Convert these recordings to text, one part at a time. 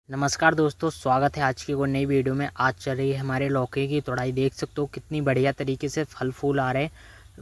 नमस्कार दोस्तों, स्वागत है आज की कोई नई वीडियो में। आज चल रही है हमारे लौकी की तोड़ाई। देख सकते हो कितनी बढ़िया तरीके से फल फूल आ रहे हैं,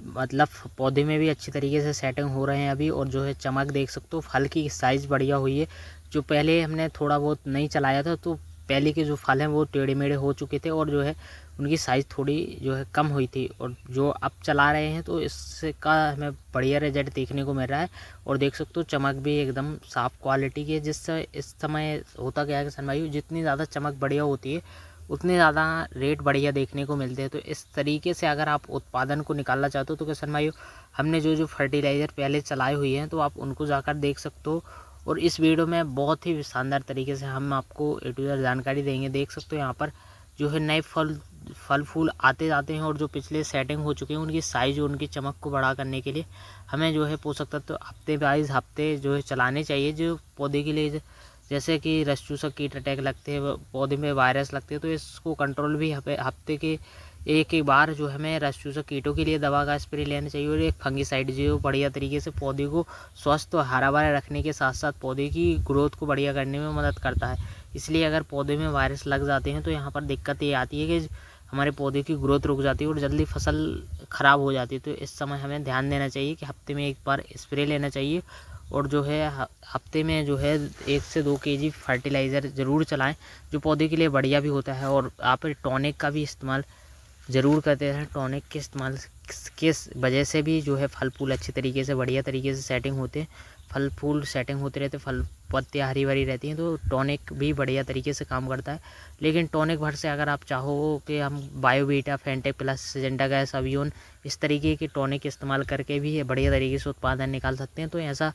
मतलब पौधे में भी अच्छी तरीके से सेटिंग हो रहे हैं अभी। और जो है चमक देख सकते हो, फल की साइज़ बढ़िया हुई है। जो पहले हमने थोड़ा बहुत नहीं चलाया था तो पहले के जो फल हैं वो टेढ़े मेढ़े हो चुके थे और जो है उनकी साइज़ थोड़ी जो है कम हुई थी। और जो अब चला रहे हैं तो इसका हमें बढ़िया रिजल्ट देखने को मिल रहा है। और देख सकते हो चमक भी एकदम साफ़ क्वालिटी की है। जिससे इस समय होता क्या है किसान भाई, जितनी ज़्यादा चमक बढ़िया होती है उतने ज़्यादा रेट बढ़िया देखने को मिलते हैं। तो इस तरीके से अगर आप उत्पादन को निकालना चाहते हो तो किसान भाई हमने जो जो फर्टिलाइज़र पहले चलाए हुए हैं तो आप उनको जाकर देख सकते हो। और इस वीडियो में बहुत ही शानदार तरीके से हम आपको ए टू जेड जानकारी देंगे। देख सकते हो यहाँ पर जो है नए फल फूल आते जाते हैं और जो पिछले सेटिंग हो चुके हैं उनकी साइज़ और उनकी चमक को बड़ा करने के लिए हमें जो है पोषक तत्व हफ्ते बाइज हफ्ते जो है चलाने चाहिए। जो पौधे के लिए जैसे कि रस चूसक कीट अटैक लगते हैं, पौधे में वायरस लगते हैं, तो इसको कंट्रोल भी हफ्ते के एक बार जो हमें रस चूसक कीटों के लिए दवा का स्प्रे लेना चाहिए। और एक फंगिसाइड जो बढ़िया तरीके से पौधे को स्वस्थ और हरा भरा रखने के साथ साथ पौधे की ग्रोथ को बढ़िया करने में मदद करता है। इसलिए अगर पौधे में वायरस लग जाते हैं तो यहाँ पर दिक्कत ये आती है कि हमारे पौधे की ग्रोथ रुक जाती है और जल्दी फसल ख़राब हो जाती है। तो इस समय हमें ध्यान देना चाहिए कि हफ्ते में एक बार स्प्रे लेना चाहिए। और जो है हफ्ते में जो है 1 से 2 केजी फर्टिलाइज़र ज़रूर चलाएं, जो पौधे के लिए बढ़िया भी होता है। और आप टॉनिक का भी इस्तेमाल ज़रूर करते रहें। टॉनिक के इस्तेमाल किस वजह से भी जो है फल फूल अच्छी तरीके से बढ़िया तरीके से सेटिंग होते हैं, फल फूल सेटिंग होते रहते, फल पत्तियाँ हरी भरी रहती हैं। तो टॉनिक भी बढ़िया तरीके से काम करता है। लेकिन टॉनिक भर से अगर आप चाहो कि हम बायोवीटा, फेंटेक प्लस, सिजेंटा गैस, अवियोन इस तरीके के टॉनिक इस्तेमाल करके भी बढ़िया तरीके से उत्पादन निकाल सकते हैं, तो ऐसा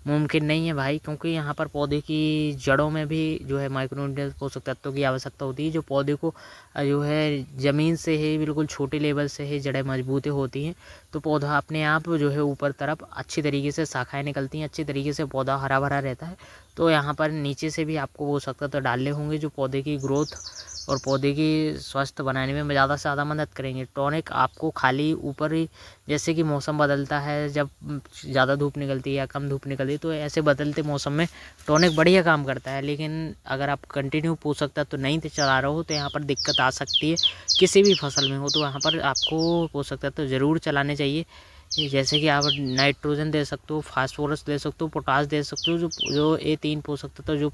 मुमकिन नहीं है भाई। क्योंकि यहाँ पर पौधे की जड़ों में भी जो है माइक्रोन्यूट्रिएंट्स पोषक तत्वों की आवश्यकता होती है। जो पौधे को जो है ज़मीन से ही बिल्कुल छोटे लेवल से ही जड़ें मजबूत होती हैं, तो पौधा अपने आप जो है ऊपर तरफ अच्छी तरीके से शाखाएं निकलती हैं, अच्छी तरीके से पौधा हरा भरा रहता है। तो यहाँ पर नीचे से भी आपको पोषक तत्व डालने होंगे जो पौधे की ग्रोथ और पौधे की स्वस्थ बनाने में ज़्यादा से ज़्यादा मदद करेंगे। टॉनिक आपको खाली ऊपर ही, जैसे कि मौसम बदलता है, जब ज़्यादा धूप निकलती है या कम धूप निकलती है, तो ऐसे बदलते मौसम में टॉनिक बढ़िया काम करता है। लेकिन अगर आप कंटिन्यू पोषक तत्व नहीं चला रहे हो तो यहाँ पर दिक्कत आ सकती है। किसी भी फसल में हो तो यहाँ पर आपको पोषक तत्व ज़रूर चलाने चाहिए। जैसे कि आप नाइट्रोजन दे सकते हो, फास्फोरस दे सकते हो, पोटास दे सकते हो, जो ये 3 पोषक तत्व जो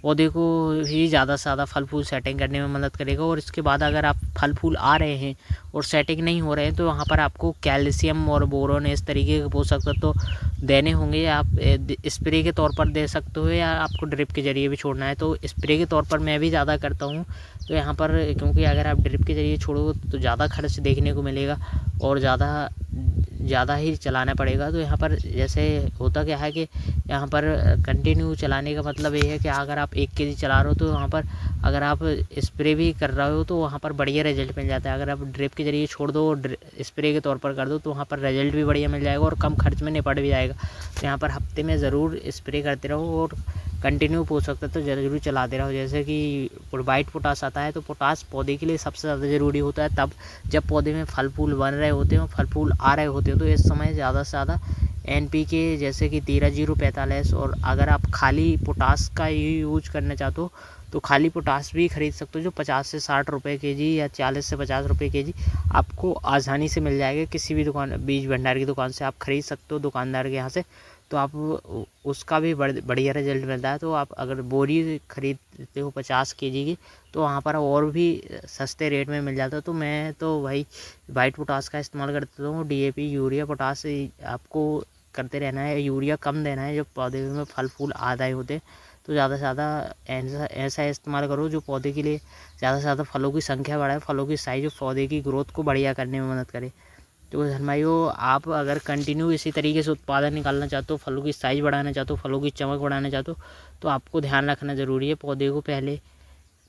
पौधे को ही ज़्यादा से ज़्यादा फल फूल सेटिंग करने में मदद करेगा। और इसके बाद अगर आप फल फूल आ रहे हैं और सेटिंग नहीं हो रहे हैं तो वहाँ पर आपको कैल्शियम और बोरोन इस तरीके के पोषक तत्व देने होंगे। आप स्प्रे के तौर पर दे सकते हो या आपको ड्रिप के ज़रिए भी छोड़ना है। तो स्प्रे के तौर पर मैं भी ज़्यादा करता हूँ। तो यहाँ पर क्योंकि अगर आप ड्रिप के ज़रिए छोड़ोगे तो ज़्यादा खर्च देखने को मिलेगा और ज़्यादा ही चलाना पड़ेगा। तो यहाँ पर जैसे होता क्या है कि यहाँ पर कंटिन्यू चलाने का मतलब ये है कि अगर आप 1 केजी चला रहे हो तो वहाँ पर अगर आप स्प्रे भी कर रहे हो तो वहाँ पर बढ़िया रिजल्ट मिल जाता है। अगर आप ड्रिप के ज़रिए छोड़ दो और स्प्रे के तौर पर कर दो तो वहाँ पर रिजल्ट भी बढ़िया मिल जाएगा और कम खर्च में निपट भी जाएगा। तो यहाँ पर हफ्ते में ज़रूर स्प्रे करते रहो और कंटिन्यू पोषक तत्व ज़रूर चलाते रहो। जैसे कि वाइट पोटास आता है, तो पोटास पौधे के लिए सबसे ज़्यादा ज़रूरी होता है तब जब पौधे में फल फूल बन रहे होते हैं, फल फूल आ रहे होते हैं। तो इस समय ज़्यादा से ज़्यादा NPK जैसे कि 13-0-45। और अगर आप खाली पोटास का यूज करना चाहते हो तो खाली पोटास भी खरीद सकते हो, जो 50 से 60 रुपये केजी या 40 से 50 रुपये केजी आपको आसानी से मिल जाएगा। किसी भी दुकान, बीज भंडार की दुकान से आप खरीद सकते हो, दुकानदार के यहाँ से। तो आप उसका भी बढ़िया रिजल्ट मिलता है। तो आप अगर बोरी खरीदते हो 50 केजी की तो वहाँ पर और भी सस्ते रेट में मिल जाता है। तो मैं तो भाई वाइट पोटास का इस्तेमाल करता हूँ। DAP, यूरिया, पोटास आपको करते रहना है, यूरिया कम देना है। जब पौधे में फल फूल आ रहे होते तो ज़्यादा से ज़्यादा ऐसा इस्तेमाल करो जो पौधे के लिए ज़्यादा से ज़्यादा फलों की संख्या बढ़ाए, फलों की साइज़, पौधे की ग्रोथ को बढ़िया करने में मदद करे। तो भाइयों, आप अगर कंटिन्यू इसी तरीके से उत्पादन निकालना चाहते हो, फलों की साइज़ बढ़ाना चाहते हो, फलों की चमक बढ़ाना चाहते हो, तो आपको ध्यान रखना ज़रूरी है। पौधे को पहले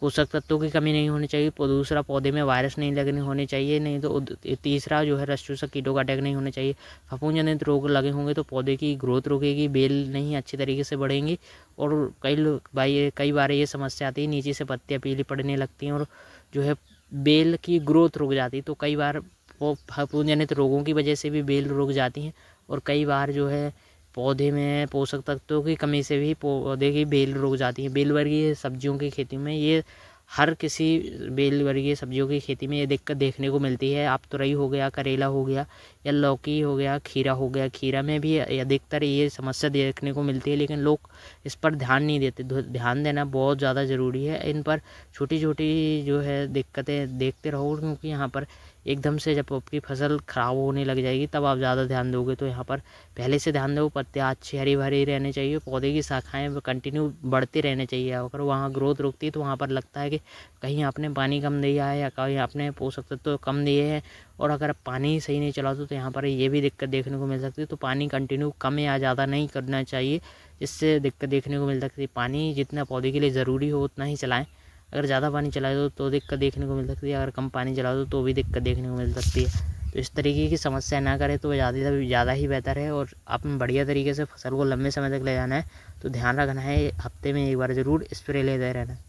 पोषक तत्वों की कमी नहीं होनी चाहिए, दूसरा पौधे में वायरस नहीं लगने होने चाहिए, नहीं तो तीसरा जो है रस चूसक कीटों का अटैक नहीं होना चाहिए। फफूंद जनित रोग लगे होंगे तो पौधे की ग्रोथ रुकेगी, बेल नहीं अच्छी तरीके से बढ़ेंगी। और कई बार ये समस्या आती है, नीचे से पत्तियाँ पीली पड़ने लगती हैं और जो है बेल की ग्रोथ रुक जाती है। तो कई बार वो फफूंद जनित रोगों की वजह से भी बेल रुक जाती हैं और कई बार जो है पौधे में पोषक तत्वों की कमी से भी पौधे की बेल रुक जाती है। बेल वर्गीय सब्जियों की खेती में ये हर किसी बेल वर्गीय सब्जियों की खेती में ये दिक्कत देखने को मिलती है। आप तुरई हो गया, करेला हो गया या लौकी हो गया, खीरा हो गया, खीरा में भी अधिकतर ये समस्या देखने को मिलती है, लेकिन लोग इस पर ध्यान नहीं देते। ध्यान देना बहुत ज़्यादा ज़रूरी है। इन पर छोटी छोटी जो है दिक्कतें देखते रहो, क्योंकि यहाँ पर एकदम से जब आपकी फसल ख़राब होने लग जाएगी तब आप ज़्यादा ध्यान दोगे। तो यहाँ पर पहले से ध्यान दो, पत्ते अच्छे हरी भरी रहने चाहिए, पौधे की शाखाएं कंटिन्यू बढ़ते रहने चाहिए। अगर वहाँ ग्रोथ रुकती है तो वहाँ पर लगता है कि कहीं आपने पानी कम दिया है या कहीं आपने पोषक तत्व कम दिए हैं। और अगर पानी सही नहीं चला तो यहाँ पर ये भी दिक्कत देखने को मिल सकती है। तो पानी कंटिन्यू कम या ज़्यादा नहीं करना चाहिए, इससे दिक्कत देखने को मिल सकती है। पानी जितना पौधे के लिए ज़रूरी हो उतना ही चलाएं। अगर ज़्यादा पानी चलाए तो दिक्कत देखने को मिल सकती है, अगर कम पानी चला दो तो भी दिक्कत देखने को मिल सकती है। तो इस तरीके की समस्या ना करें तो ज़्यादा ही बेहतर है। और आपने बढ़िया तरीके से फसल को लंबे समय तक ले जाना है तो ध्यान रखना है, हफ्ते में एक बार ज़रूर स्प्रे लेते रहना है।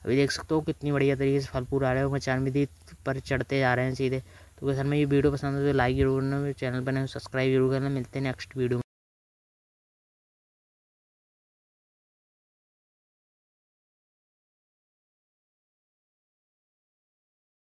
अभी देख सकते हो कितनी बढ़िया तरीके से फल फूल आ रहे हो, 95 पर चढ़ते जा रहे हैं सीधे। तो अगर में ये वीडियो पसंद है तो लाइक जरूर करना, चैनल पर सब्सक्राइब जरूर करना। मिलते हैं नेक्स्ट वीडियो में।